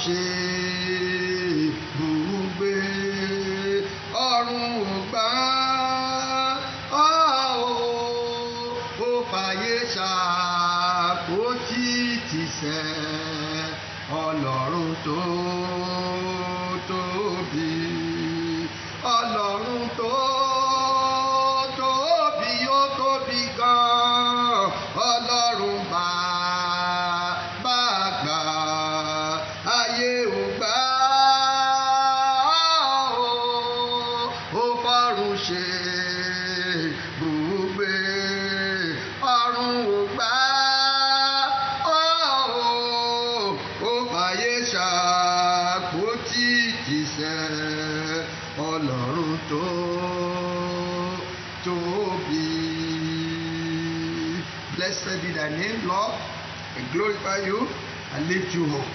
ṣe ibùgbé. Ọ̀run ò gbà á ó fàyè ṣàpótí tìṣẹ́. Ọlọ́run tó tóbi, Ọlọ́run tó tóbi, ó tóbi gan. Ọlọ́run bàbá àgbà, ayé ò gbà ó fọ́run ṣe ibùgbé. Ọ̀run ò gbà ó fàyè ṣàpótí tìṣẹ́. Ọlọ́run tó tóbi. Blessed be thy name, Lord. I glorify you. I lift you up.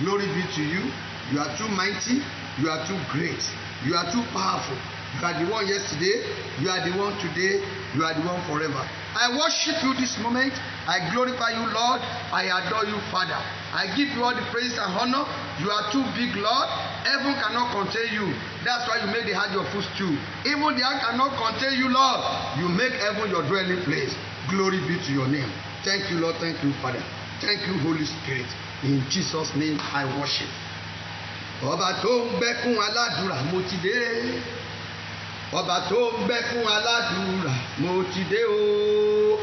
Glory be to you. You are too mighty. You are too great. You are too powerful. You are the one yesterday. You are the one today. You are the one forever. I worship you this moment. I glorify you, Lord. I adore you, Father. I give you all the praise and honor. You are too big, Lord. Heaven cannot contain you. That's why you made the heart your footstool. Even the earth cannot contain you, Lord. You make heaven your dwelling place. Glory be to your name. Thank you, Lord. Thank you, Father. Thank you, Holy Spirit. In Jesus' name I worship. Ọba tó ń gbẹ́kún aládùúrà mo ti dé. Ọba tó ń gbẹ́kún aládùúrà mo ti dé o.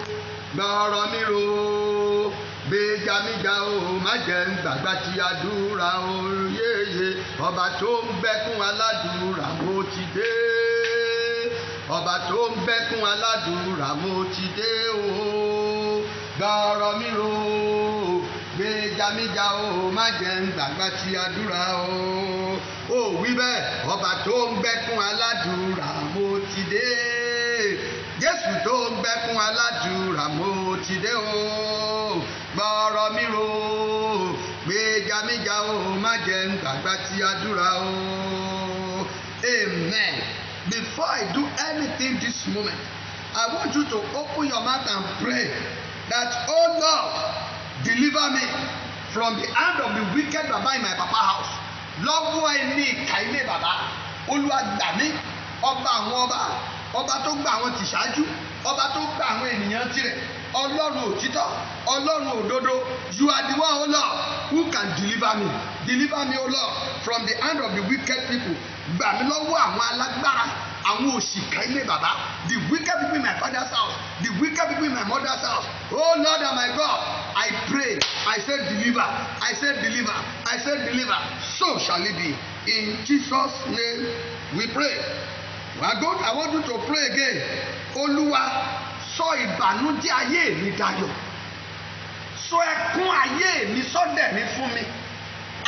Gbọ́rọ̀ mi ro, gbèjà mi jà o, má jẹ́ ń gbàgbá ti àdúrà o yéye. Ọba tó ń gbẹ́kún aládùúrà mo ti dé. Ọba tó ń gbẹ́kún aládùúrà mo ti dé o. Gbọ́rọ̀ mi ro, gbèjà mi jà o, má jẹ́ ń gbàgbá ti àdúrà o. Ó wí bẹ́ẹ̀, ọba tó ń gbẹ́kún aládùúrà mo ti dé. Jésù tó ń gbẹ́kún aládùúrà mo ti dé o. Gbọ́rọ̀ mi ro, gbèjà mi jà o, má jẹ́ ń gbàgbá ti àdúrà o. Amen. Before I do anything this moment, I want you to open your mouth and pray that, oh Lord, deliver me from the hand of the wicked baba in my papa house. Lọ́wọ́ ẹni ìkà ilé bàbá. Olúwa gbà mí, ọba àwọn ọba, ọba tó gba àwọn tìṣáájú, ọba tó gba àwọn ènìyàn tirẹ̀. Ọlọ́run òtítọ́, Ọlọ́run òdodo. You are the one, O Lord, who can deliver me. Deliver me, O Lord, from the hand of the wicked people. Gbà mí lọ́wọ́ àwọn alágbára, àwọn òṣìkà ilé bàbá. The wicked people in my father's house, the wicked people in my mother's house. Oh Lord and my God, I pray. I say deliver. I say deliver. I say deliver. So shall it be. In Jesus' name we pray. I want you to pray again. Olúwa, sọ ìbànújẹ́ ayé mi dayọ̀. Sọ ẹkún ayé mi sọ́dẹ̀ mi fún mi.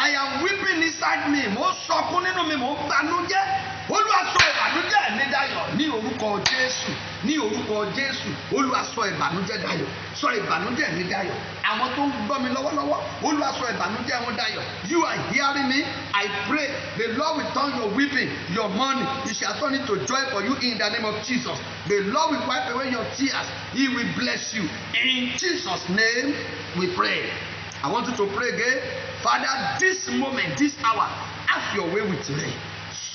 I am weeping inside me. Mo sọkún nínú mi, mo bànújẹ́. Olúwa sọ ìbànújẹ́ mi dayọ̀ ní orúkọ Jésù. Ní orúkọ Jésù. Olúwa sọ ìbànújẹ́ dayọ̀. Sọ ìbànújẹ́ mi dayọ̀. Àwọn tó ń gbọ́ mi lọ́wọ́lọ́wọ́, Olúwa sọ ìbànújẹ́ wọn dayọ̀. You are hearing me. I pray the Lord will turn your weeping, your mourning. He shall turn it to joy for you in the name of Jesus. The Lord will wipe away your tears. He will bless you. In Jesus' name we pray. I want you to pray again. Father, this moment, this hour, have your way with me.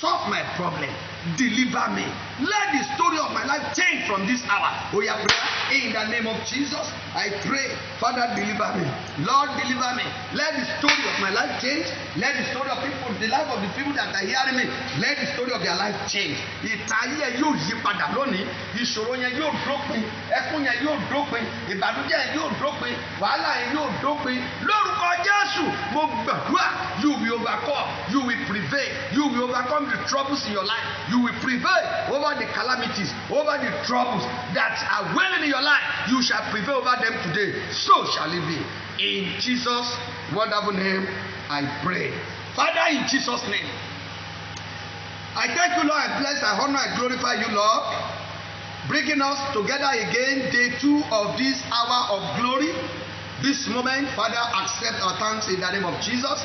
Solve my problem. Deliver me. Let the story of my life change from this hour. Oh yeah, prayer. In the name of Jesus, I pray. Father, deliver me. Lord, deliver me. Let the story of my life change. Let the story of people, the life of the people that are hearing me, let the story of their life change. Ìtàn ayé yóò yí padà lónìí. Ìṣòro yẹn yóò dópin. Ẹkún yẹn yóò dópin. Ìbànújẹ́ yẹn yóò dópin. Wàhálà yẹn yóò dópin. Lórúkọ Jésù, mo gbàdúrà. You will overcome. You will prevail. You will overcome the troubles in your life. You will prevail over the calamities, over the troubles that are wailing in your life. You shall prevail over them today. So shall it be. In Jesus' wonderful name, I pray. Father, in Jesus' name, I thank you, Lord. I bless, I honor, I glorify you, Lord. Bringing us together again, day 2 of this hour of glory. This moment, Father, accept our thanks in the name of Jesus.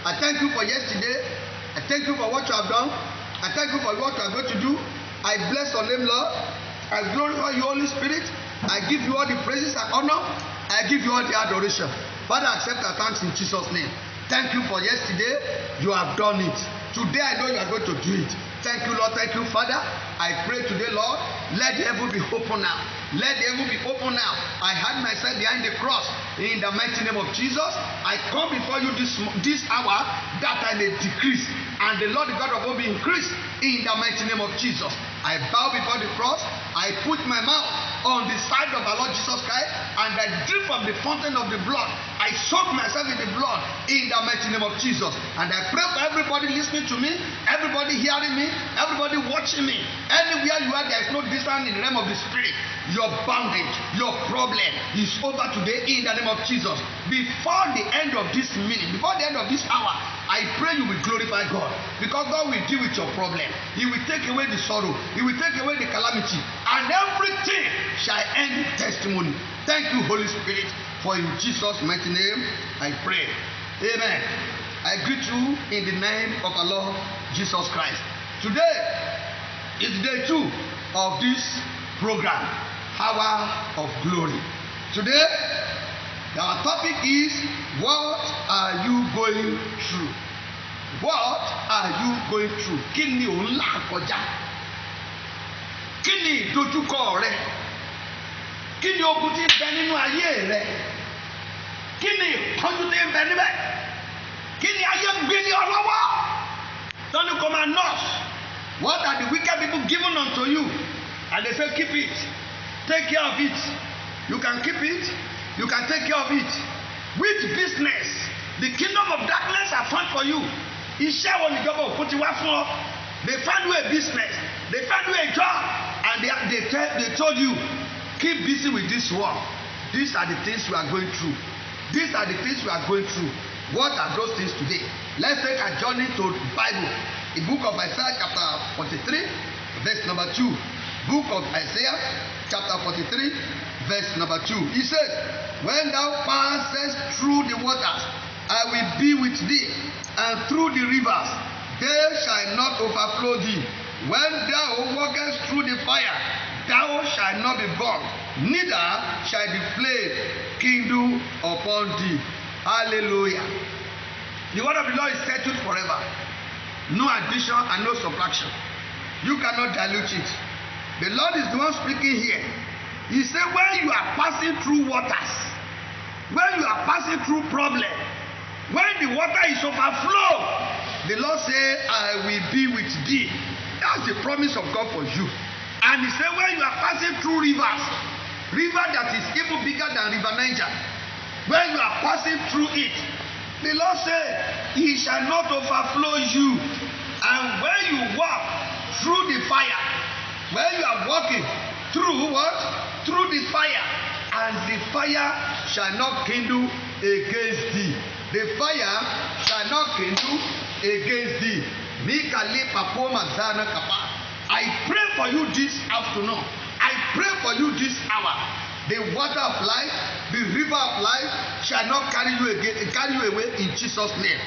I thank you for yesterday. I thank you for what you have done. I thank you for what you are going to do. I bless your name, Lord. I glorify you, Holy Spirit. I give you all the praises and honor. I give you all the adoration. Father, accept our thanks in Jesus' name. Thank you for yesterday. You have done it. Today I know you are going to do it. Thank you, Lord. Thank you, Father. I pray today, Lord, let the heaven be open now. Let the heaven be open now. I hide myself behind the cross in the mighty name of Jesus. I come before you this hour that I may decrease and the Lord the God of hope be increased in the mighty name of Jesus. I bow before the cross. I put my mouth on the side of our Lord Jesus Christ and I drink from the fountain of the blood. I soak myself in the blood in the mighty name of Jesus. And I pray for everybody listening to me, everybody hearing me, everybody watching me. Anywhere you are, there is no distance in the realm of the spirit. Your bondage, your problem is over today in the name of Jesus. Before the end of this minute, before the end of this hour, I pray you will glorify God, because God will deal with your problem. He will take away the sorrow. He will take away the calamity, and everything shall end in testimony. Thank you, Holy Spirit, for in Jesus' mighty name I pray. Amen. I greet you in the name of our Lord Jesus Christ. Today is day 2 of this program, Hour of Glory. Today, our topic is, what are you going through? What are you going through? Kí ni ò ń là kọjá? Kí ni ìdojúkọ rẹ? Kí ni ogun tí ń bẹ nínú ayé rẹ? Kí ni ìpọ́njú tí ń bẹ níbẹ̀? Kí ni ayé ń gbé ní ọ lọ́wọ́? Don't you come and knock? What are the wicked people given unto you? And they say, keep it. Take care of it. You can keep it. You can take care of it. Which business the kingdom of darkness have found for you? Iṣẹ́ wo níjọba òkú ti wá fún ọ? They found you a business. They found you a job. And they told you, keep busy with this work. These are the things we are going through. These are the things we are going through. What are those things today? Let's take a journey to the Bible. The book of Isaiah chapter 43, verse number 2. Book of Isaiah chapter 43, verse number 2. He says, when thou passest through the waters, I will be with thee, and through the rivers, they shall not overflow thee. When thou walkest through the fire, thou shalt not be burned, neither shall the flame kindle upon thee. Hallelujah. The word of the Lord is settled forever. No addition and no subtraction. You cannot dilute it. The Lord is the one speaking here. He said, when you are passing through waters, when you are passing through problems, when the water is overflow, the Lord said, I will be with thee. That's the promise of God for you. And he said, when you are passing through rivers, river that is even bigger than River Niger, when you are passing through it, the Lord said, he shall not overflow you. And when you walk through the fire, when you are walking through what? Through the fire, and the fire shall not kindle against thee. The fire shall not kindle against thee. I pray for you this afternoon. I pray for you this hour. The water of life, the river of life shall not carry you away in Jesus' name.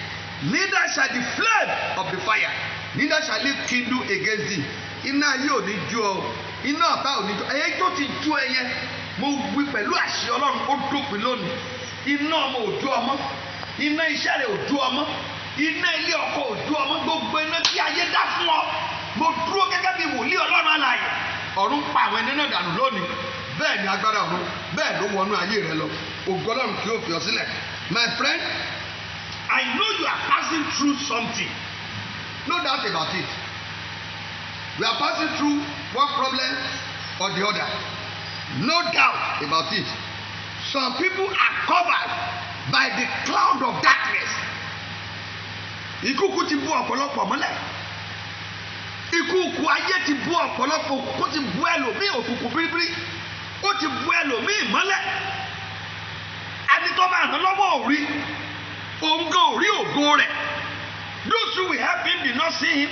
Neither shall the flame of the fire, neither shall it kindle against thee. Iná ayé ò ní jó ọ, iná ọ̀tá ò ní jó, ẹyẹ tó ti jó ẹyẹ, mo wí pẹ̀lú àṣẹ Ọlọ́run ó dópin lónìí. Iná ọmọ ò jó ọmọ, iná iṣẹ́ rẹ̀ ò jó ọmọ, iná ilé ọkọ ò jó ọmọ, gbogbo iná tí ayé dá fún ọ. Mo dúró gẹ́gẹ́ bí wòlíì Ọlọ́run alààyè. Ọ̀run pa àwọn ẹni náà dànù lónìí. Bẹ́ẹ̀ ni agbára ọ̀run, bẹ́ẹ̀ ló wọnú ayé rẹ lọ. Ògo Ọlọ́run kì yóò fi ọ sílẹ̀. My friend, I know you are passing through something. No doubt about it. We are passing through one problem or the other. No doubt about it. Some people are covered by the cloud of darkness. Ìkúùkù ti bú ọ̀pọ̀lọpọ̀ mọ́lẹ̀. Ìkúùkù ayé ti bú ọ̀pọ̀lọpọ̀, òkùnkùn ti bú ẹlòmíì òkùnkùn bíríbírí. Ó ti bú ẹlòmíì mọ́lẹ̀. Ẹni tó máa ràn lọ́wọ́ ò rí. Òun gan ò rí ògo rẹ̀. Those who will help him did not see him.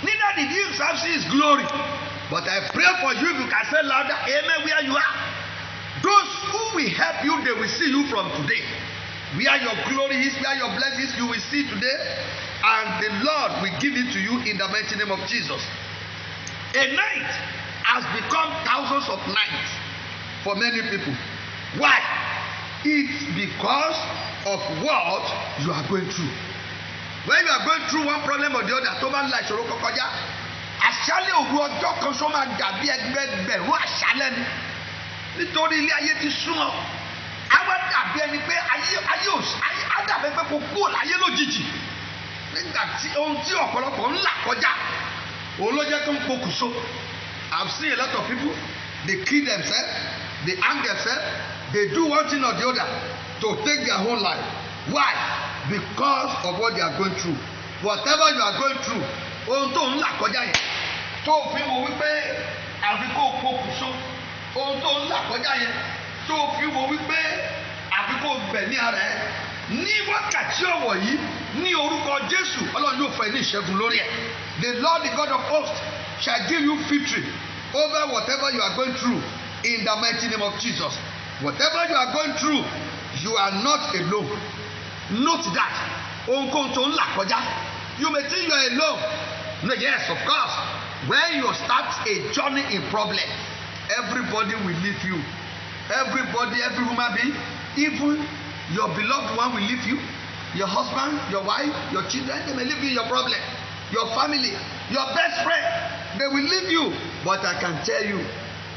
Neither did he himself see his glory. But I pray for you, if you can say louder, amen, where you are. Those who will help you, they will see you from today. Where your glory is, where your blessings, you will see today. And the Lord will give it to you in the mighty name of Jesus. A night has become thousands of nights for many people. Why? It's because of what you are going through. When you are going through one problem or the other, tó bá ń la ìṣòro kọkọjá, àṣálẹ́ òru ọjọ́ kan ṣó máa dàbí ẹgbẹgbẹ̀rún àṣálẹ́ ni. Nítorí ilé ayé ti súnmọ́. Àwa dàbí ẹni pé ayé á dàbí pé kò kúrò láyé lójijì. Nígbà tí ohun tí ọ̀pọ̀lọpọ̀ ń là kọjá, òun ló jẹ́ tó ń pokùnso. I've seen a lot of people, they kill themselves, they hang themselves, they do one thing or the other to take their own life. Why? Because of what they are going through. Whatever you are going through, ohun tó ń là kọjá yẹn, tó fi wo wípé àfi kó pokùnso, ohun tó ń là kọjá yẹn, tó fi wo wípé àfi kó gbẹ̀mí ara ẹ̀. Ní wákàtí ọ̀wọ̀ yìí, ní orúkọ Jésù, Ọlọ́run yóò fẹ́ ní ìṣẹ́gun lórí ẹ̀. The Lord, the God of hosts, shall give you victory over whatever you are going through in the mighty name of Jesus. Whatever you are going through, you are not alone. Note that. Ohunkóhun tó ń là kọjá. You may think you are alone. No, yes, of course. When you start a journey in problem, everybody will leave you. Everybody, every human being, even your beloved one will leave you. Your husband, your wife, your children, they may leave you in your problem. Your family, your best friend, they will leave you. But I can tell you,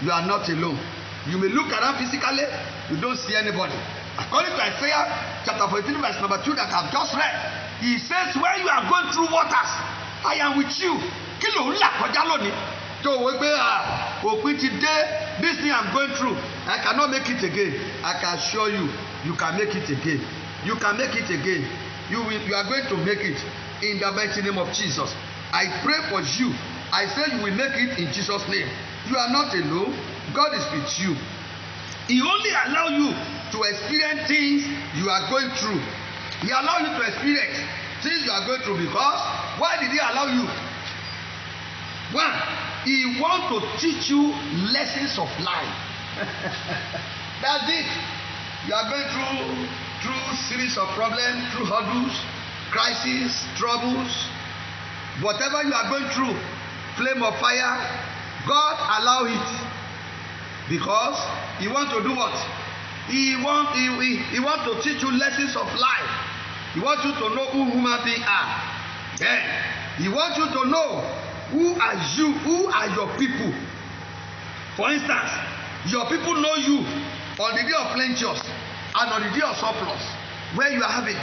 you are not alone. You may look around physically, you don't see anybody. According to Isaiah chapter 14 verse number 2 that I've just read, he says, when you are going through waters, I am with you. Kí ló ń là kọjá lónìí? Tó o wí pé òpin ti dé, this thing I'm going through, I cannot make it again. I can assure you, you can make it again. You can make it again. You are going to make it in the mighty name of Jesus. I pray for you. I say you will make it in Jesus' name. You are not alone. God is with you. He only allows you to experience things you are going through. He allows you to experience things you are going through because why did he allow you? One, he wants to teach you lessons of life. That's it. You are going through series of problems, through hurdles, crises, troubles, whatever you are going through, flame of fire, God allow it because he want to do what? He want to teach you lessons of life. He wants you to know who human beings are. Then he wants you to know who are you, who are your people. For instance, your people know you on the day of plenteous and on the day of surplus. Where you are having,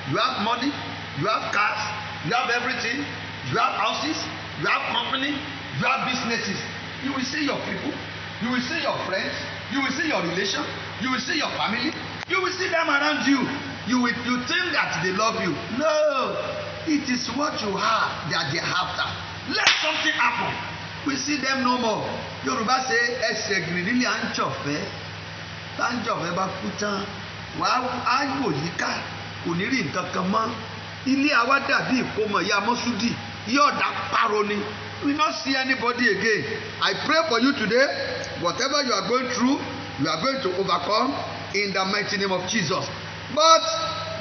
you have money, you have cars, you have everything, you have houses, you have company, you have businesses. You will see your people, you will see your friends, you will see your relation, you will see your family, you will see them around you. You think that they love you. No, it is what you have that they are after. Let something happen. We see them no more. Yorùbá say ẹsẹ̀ gìrìlì à ń jọ̀fẹ́, tá ń jọ̀fẹ́ bá kú tán, wàá á wò yíká, kò ní rí nǹkan kan mọ́. Ilé àwa dàbí ìkómọ ìyá Mọ́súdì, yóò dá paro ni. We not see anybody again. I pray for you today. Whatever you are going through, you are going to overcome in the mighty name of Jesus. But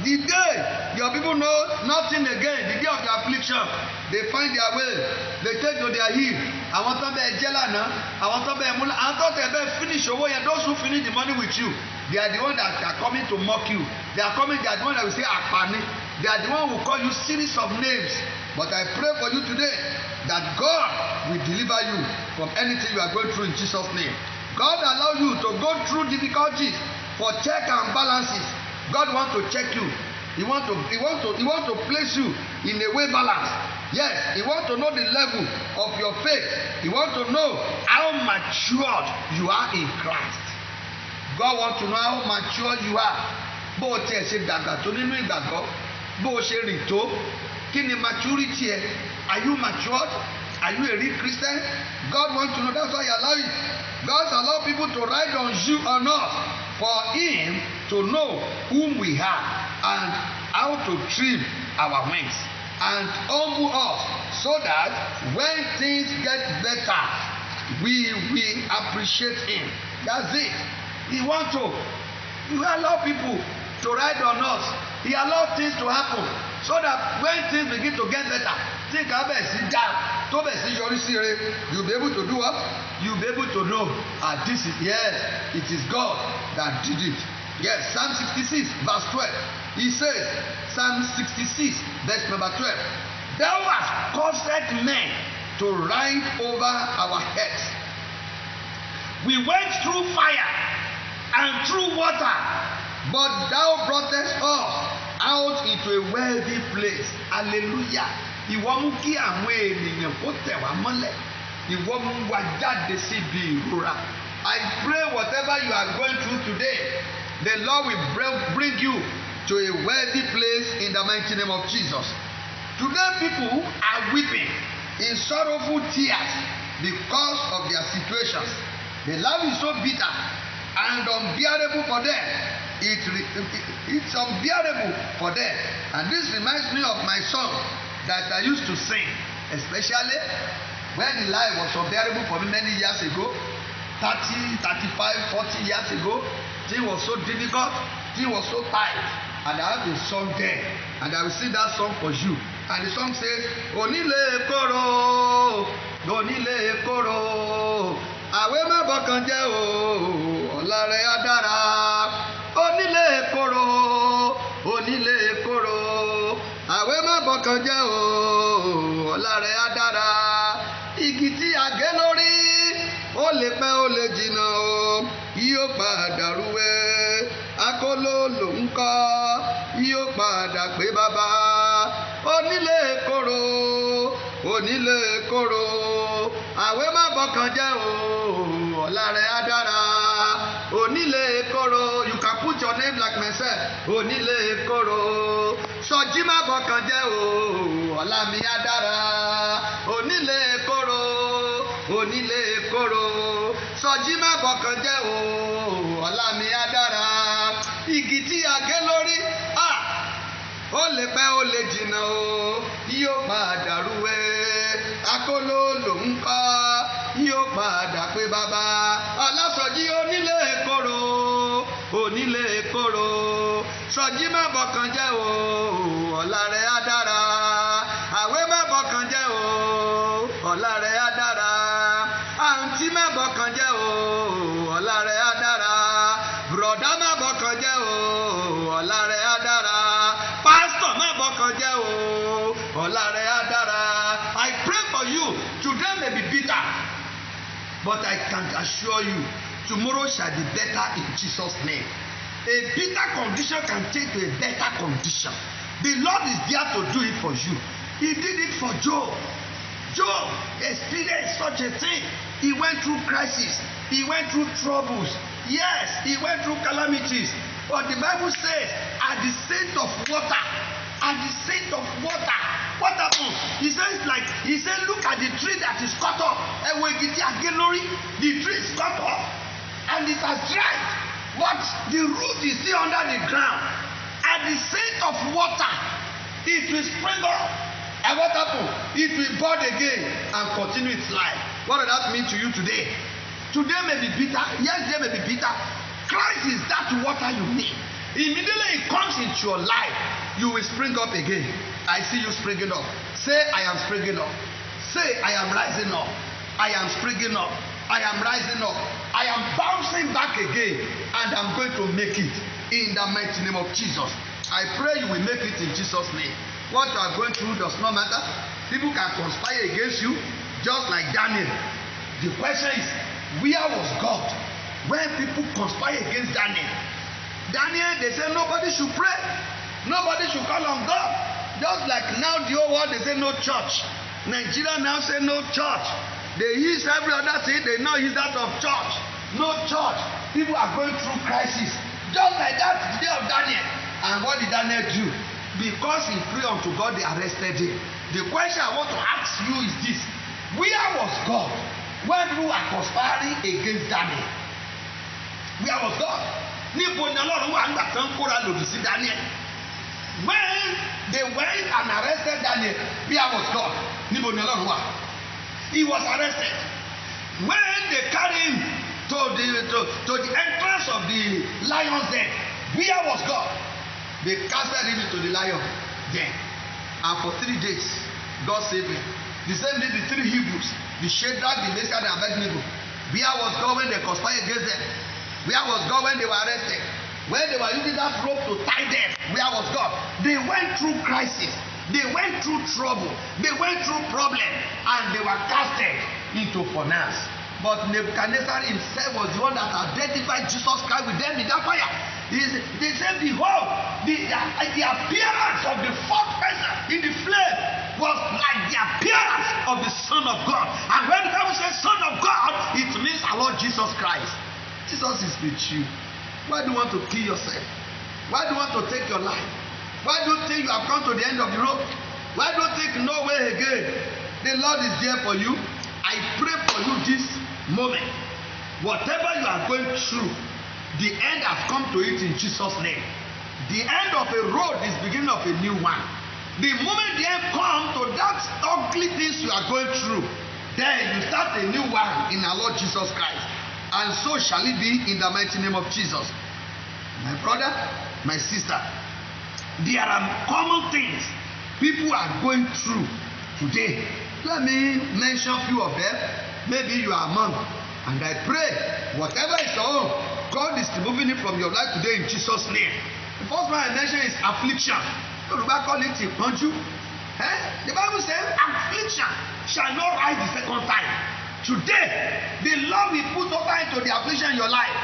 the day your people know nothing again, the day of their affliction, they find their way, they take to their heel. Àwọn tó bẹ́ẹ̀ jẹ́ lánàá, àwọn tó bẹ́ẹ̀ múlá, àwọn tó tẹ̀ bẹ́ẹ̀ finish owó yẹn, those who finish the money with you, they are the ones that are coming to mock you. They are the ones that will say àpàní. They are the ones who call you series of names. But I pray for you today that God will deliver you from anything you are going through in Jesus' name. God allow you to go through difficulties for check and balances. God wants to check you. He want to place you in a way balance. Yes, he want to know the level of your faith. He want to know how matured you are in Christ. God want to know how matured you are. Bó o tiẹ̀ ṣe dàgbà tó nínú ìgbàgbọ́, bó o ṣe rìn tó, kí ni maturity ẹ? Are you matured? Are you a real Christian? God want to know. That's why he allow it. God allow people to ride on you or not. For him to know whom we are and how to trim our wings and humble us so that when things get better, we will appreciate him. That's it. He want to allow people to ride on us. He allow things to happen so that when things begin to get better, think abẹ́ sí dá tó bẹ̀ sí yọrí sí rere, you be able to do what? You be able to know this is, yes, it is God that did it. Yes, Psalm 66, verse 12. He says, Psalm 66, verse number 12. Thou hast caused men to ride over our heads. We went through fire and through water, but thou broughtest us out into a wealthy place. Hallelujah. Ìwọ mú kí àwọn ènìyàn kó tẹ̀ wá mọ́lẹ̀. Ìwọ mú wa jáde síbi ìrora. I pray whatever you are going through today, the Lord will bring you to a wealthy place in the mighty name of Jesus. Today people are weeping in sorrowful tears because of their situations. The life is so bitter and unbearable for them. It's unbearable for them. And this reminds me of my song that I used to sing, especially when the life was unbearable for me many years ago, 30, 35, 40 years ago. Things was so difficult, things was so tight. And I have a song there, and I will sing that song for you. And the song says, Onílé kóró, Onílé kóró, àwẹ̀ má bọkàn jẹ́ o, ọ̀la rẹ̀ á dára. Onílé kóró, Onílé kóró, àwẹ̀ má bọkàn jẹ́ o, ọ̀la rẹ̀ á dára. Igi tí a gé lórí, ó lè pẹ́ ó lè jìnnà o, yóò padà rúwé. Akóló ló ń kọ́, yóò padà pé bàbá. Onílé kóró, Onílé kóró, àwẹ̀ má bọkàn jẹ́ o, ọ̀la rẹ̀ á dára. Onílé kóró, you can put your name like myself. Onílé kóró, Sọjí má bọkàn jẹ́ o, ọ̀la mi á dára. Onílé kóró, Onílé kóró, Sọjí má bọkàn jẹ́ o, ọ̀la mi á dára. Igi tí a gé lórí, ó lè pẹ́ ó lè jìnnà o, yóò padà rúwé. Akóló ló ń kọ́, yóò padà pé bàbá. Ọlásọjí Onílé kóró, Onílé kóró, Sọjí má bọkàn jẹ́ o, ọ̀la rẹ̀ á dára. Àwẹ̀ má bọkàn jẹ́ o, ọ̀la rẹ̀ á dára. Àǹtí má bọkàn jẹ́ o, ọ̀la rẹ̀ á dára. Bùrọ̀dá má bọkàn jẹ́ o, ọ̀la rẹ̀ á dára. Pásítọ̀ má bọkàn jẹ́ o, ọ̀la rẹ̀ á dára. I pray for you. Today may be bitter, but I can assure you, tomorrow shall be better in Jesus' name. A bitter condition can take to a better condition. The Lord is there to do it for you. He did it for Job. Job experienced such a thing. He went through crisis. He went through troubles. Yes, he went through calamities. But the Bible says, at the scent of water, what happened? He said, look at the tree that is cut off. The tree is cut off and it has dried, but the root is still under the ground. At the scent of water, it will spring up. And what happened? It will bud again and continue its life. What does that mean to you today? Today may be bitter. Yes, they may be bitter. Christ is that water you need. Immediately it comes into your life, you will spring up again. I see you springing up. Say, I am springing up. Say, I am rising up. I am springing up. I am rising up. I am bouncing back again, and I'm going to make it in the mighty name of Jesus. I pray you will make it in Jesus' name. What you are going through does not matter. People can conspire against you, just like Daniel. The question is, where was God when people conspire against Daniel? Daniel, they say nobody should pray. Nobody should call on God. Just like now the whole world, they say no church. Nigeria now say no church. They use every other thing, they now use that of church. No church. People are going through crisis. Just like that, the day of Daniel. And what did Daniel do? Because he prayed unto God, they arrested him. The question I want to ask you is this: where was God when people were conspiring against Daniel? Where was God? Níbo ni Ọlọ́run wà nígbà tó ń kóra lòdì sí Daniel? When they went and arrested Daniel, where was God? Níbo ni Ọlọ́run wà? He was arrested. When they carried him to the entrance of the lion's den, where was God? They casted him into the lion den, and for 3 days God saved him. The same day the 3 Hebrews, the Shadrach, the Meshach, and Abednego, where was God when they conspired against them? Where was God when they were arrested? When they were using that rope to tie them, where was God? They went through crisis. They went through trouble. They went through problem, and they were casted into furnace. But Nebuchadnezzar himself was the one that identified Jesus Christ with them in that fire. They said, behold, the appearance of the fourth person in the flame was like the appearance of the Son of God. And when the Bible says Son of God, it means our Lord Jesus Christ. Jesus is with you. Why do you want to kill yourself? Why do you want to take your life? Why do you think you have come to the end of the road? Why do you think no way again? The Lord is there for you. I pray for you this moment. Whatever you are going through, the end has come to it in Jesus' name. The end of a road is the beginning of a new one. The moment the end comes to that ugly things you are going through, then you start a new one in our Lord Jesus Christ. And so shall it be in the mighty name of Jesus. My brother, my sister, there are common things people are going through today. Let me mention a few of them. Maybe you are among. And I pray, whatever is your own, God is removing it from your life today in Jesus' name. The first one I mention is affliction. Yoruba call it iponju. The Bible says affliction shall not rise the second time. Today, the Lord will put over into the affliction in your life,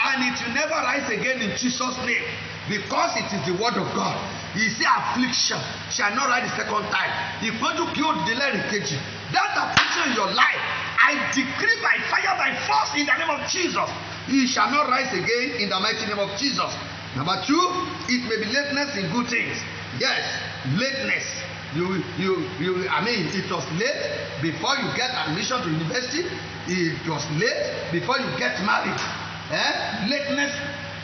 and it will never rise again in Jesus' name, because it is the word of God. He said affliction shall not rise the second time. Iponju kí o délẹ̀ rìkejì. That affliction in your life, I decree by fire, by force in the name of Jesus, it shall not rise again in the mighty name of Jesus. Number two, it may be lateness in good things. Yes, lateness. It was late before you get admission to university. It was late before you get married. Lateness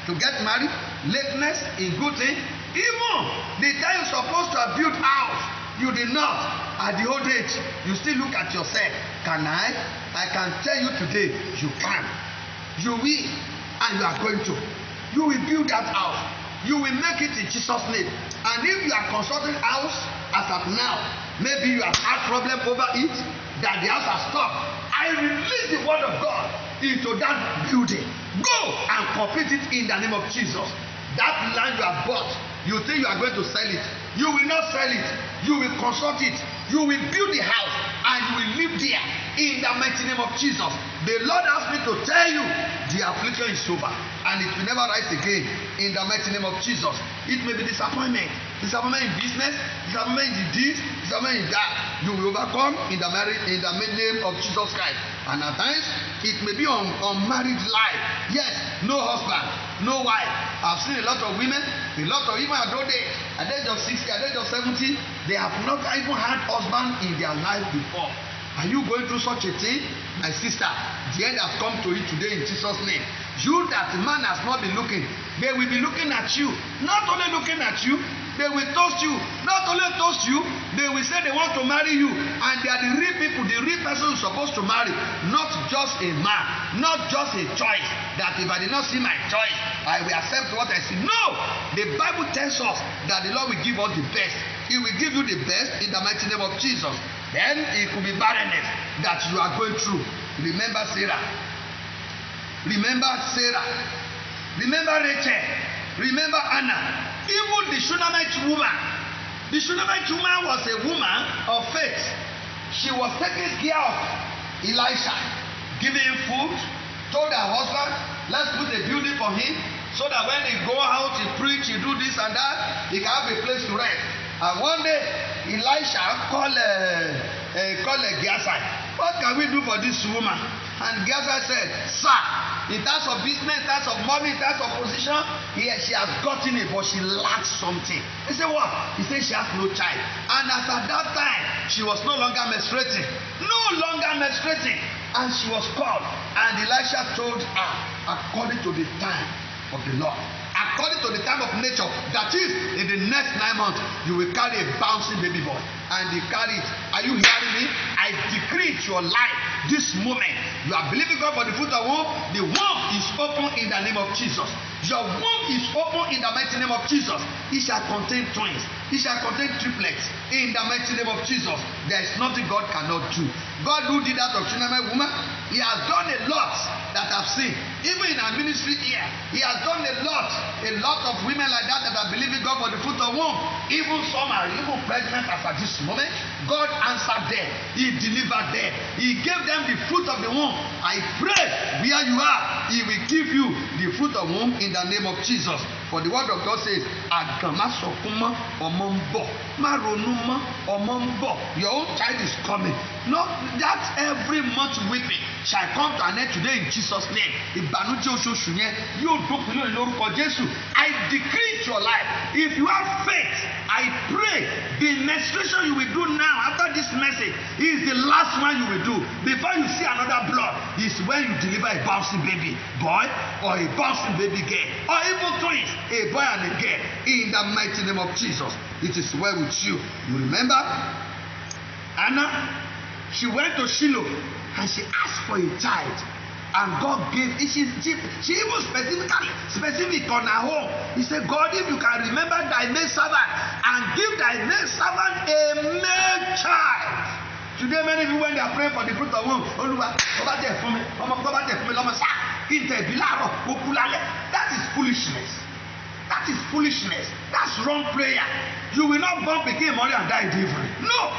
to get married. Lateness in good things. Even the time you're supposed to have built house, you did not. At the old age, you still look at yourself. Can I? I can tell you today, you can. You will, and you are going to. You will build that house. You will make it in Jesus' name. And if you are consulting house as of now, maybe you have had problem over it, that the house has stopped. I release the word of God into that building. Go and complete it in the name of Jesus. That land you have bought, you think you are going to sell it. You will not sell it. You will consult it. You will build the house and you will live there in the mighty name of Jesus. The Lord asked me to tell you the affliction is over and it will never rise again in the mighty name of Jesus. It may be disappointment in business, disappointment in this, disappointment in that. You will overcome in the name of Jesus Christ. And at times it may be on married life. Yes, no husband, no wife. I've seen a lot of women, even at old age, at the age of 60, at the age of 70, they have not even had husband in their life before. Are you going through such a thing? My sister, the end has come to you today in Jesus' name. You that man has not been looking, they will be looking at you. Not only looking at you, they will toast you. Not only toast you, they will say they want to marry you. And they are the real people, the real person you're supposed to marry. Not just a man, not just a choice. That if I did not see my choice, I will accept what I see. No! The Bible tells us that the Lord will give us the best. He will give you the best in the mighty name of Jesus. Then it could be barrenness that you are going through. Remember Sarah. Remember Sarah. Remember Rachel. Remember Anna. Even the Shunammite woman. The Shunammite woman was a woman of faith. She was taking care of Elisha, giving him food, told her husband, let's put a building for him so that when he go out, he preach, he do this and that, he can have a place to rest. And one day, Elisha called Gehazi. What can we do for this woman? And Gehazi said, sir, in terms of business, in terms of money, in terms of position, she has gotten it, but she lacks something. He said, what? He said she has no child. And as at that time, she was no longer menstruating. No longer menstruating. And she was called. And Elisha told her, according to the time of the Lord, according to the time of nature, that is, in the next 9 months, you will carry a bouncing baby boy. And he carried it. Are you hearing me? I decree to your life this moment. You are believing God for the fruit of womb. The womb is open in the name of Jesus. Your womb is open in the mighty name of Jesus. It shall contain twins. It shall contain triplets in the mighty name of Jesus. There is nothing God cannot do. God who did that of Shunammite woman, he has done a lot that I've seen. Even in our ministry here, he has done a lot of women like that are believing God for the fruit of womb. Even some are even pregnant as at this moment. God answered them. He delivered them. He gave them the fruit of the womb. I pray where you are, he will give you the fruit of womb in the name of Jesus. For the word of God says, Agamasokuma omombo, maronuma omombo. Your own child is coming. Not that every month weeping shall come to an end today in Jesus' name. I decree it your life. If you have faith, I pray the menstruation you will do now after this message is the last one you will do. Before you see another blood, is when you deliver a bouncing baby boy or a bouncing baby girl, or even twins, a boy and a girl, in the mighty name of Jesus. It is well with you. You remember Anna? She went to Shiloh and she asked for a child, and God gave. She even specific on her home. He said, God, if you can remember thy maid servant and give thy maid servant a male child. Today, many people, when they are praying for the fruit of womb, that is foolishness. That is foolishness. That's wrong prayer. You will not bump again money and die different. No.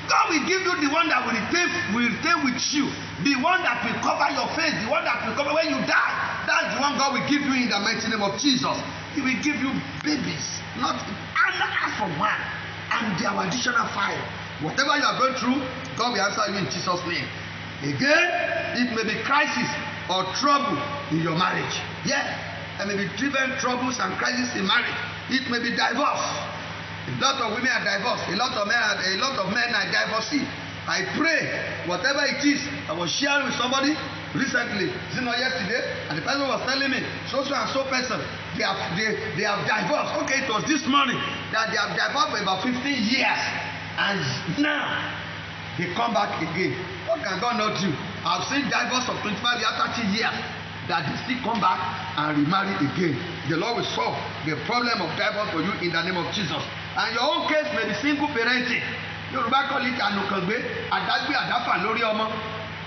God will give you the one that will retain with you, the one that will cover your face, the one that will cover when you die. That's the one God will give you in the mighty name of Jesus. He will give you babies, not ask for one, and there are additional 5. Whatever you are going through, God will answer you in Jesus' name. Again, it may be crisis or trouble in your marriage. Yeah, there may be driven troubles and crises in marriage. It may be divorce. A lot of women are divorced. A lot of men are divorcee. I pray whatever it is. I was sharing with somebody recently, yesterday, and the person was telling me so and so person they have divorced. Okay, it was this morning that they have divorced for about 15 years, and now they come back again. What can God not do? I've seen divorce of 25 years, 30 years that they still come back and remarry again. The Lord will solve the problem of divorce for you in the name of Jesus. And your own case may be single parenting. Yoruba call it anukangbe, adagbe adafa lórí ọmọ.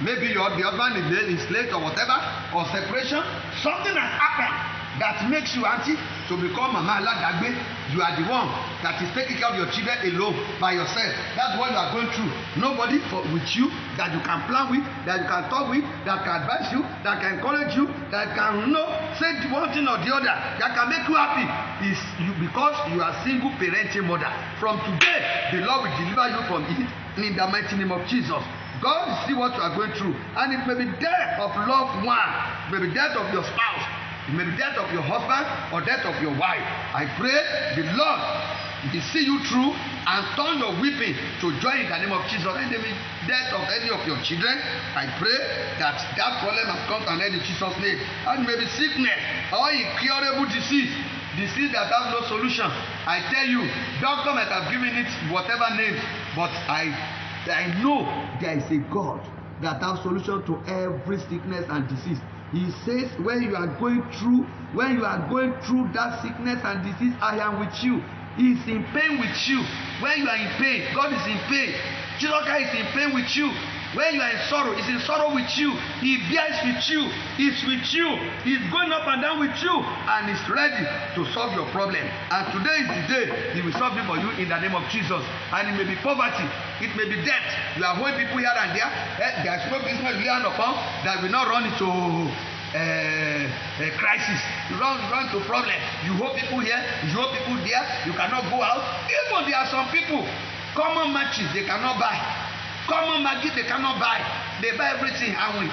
Maybe the husband is late or whatever, or separation. Something has happened that makes you auntie to become mama aladagbe. You are the one that is taking care of your children alone by yourself. That's what you are going through. Nobody with you that you can plan with, that you can talk with, that can advise you, that can encourage you, that can say one thing or the other, that can make you happy. Is you, because you are single parenting mother. From today, the Lord will deliver you from it in the mighty name of Jesus. God will see what you are going through, and it may be death of loved one, it may be death of your spouse, it may be death of your husband or death of your wife. I pray the Lord will see you through and turn your weeping to joy in the name of Jesus. And there may be death of any of your children. I pray that problem has come to an end in Jesus' name. And maybe sickness or incurable disease that has no solution. I tell you, doctor might have given it whatever name, but I know there is a God that has solution to every sickness and disease. He says, when you are going through that sickness and disease, I am with you. He is in pain with you. When you are in pain, God is in pain. Jesus Christ is in pain with you. When you are in sorrow, He's in sorrow with you. He bears with you. He's with you. He's going up and down with you, and He's ready to solve your problem. And today is the day He will solve it for you in the name of Jesus. And it may be poverty, it may be debt. You are owing people here and there. There is no business you learn upon that will not run into a crisis. You run to problem. You hold people here, you hold people there. You cannot go out. Even there are some people, common matches they cannot buy. Common maggi they cannot buy. They buy everything and we.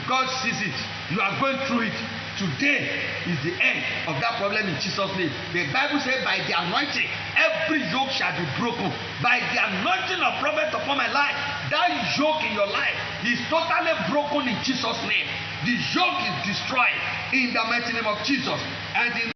God sees it. You are going through it. Today is the end of that problem in Jesus' name. The Bible says, by the anointing, every yoke shall be broken. By the anointing of prophet upon my life, that yoke in your life is totally broken in Jesus' name. The yoke is destroyed in the mighty name of Jesus. And in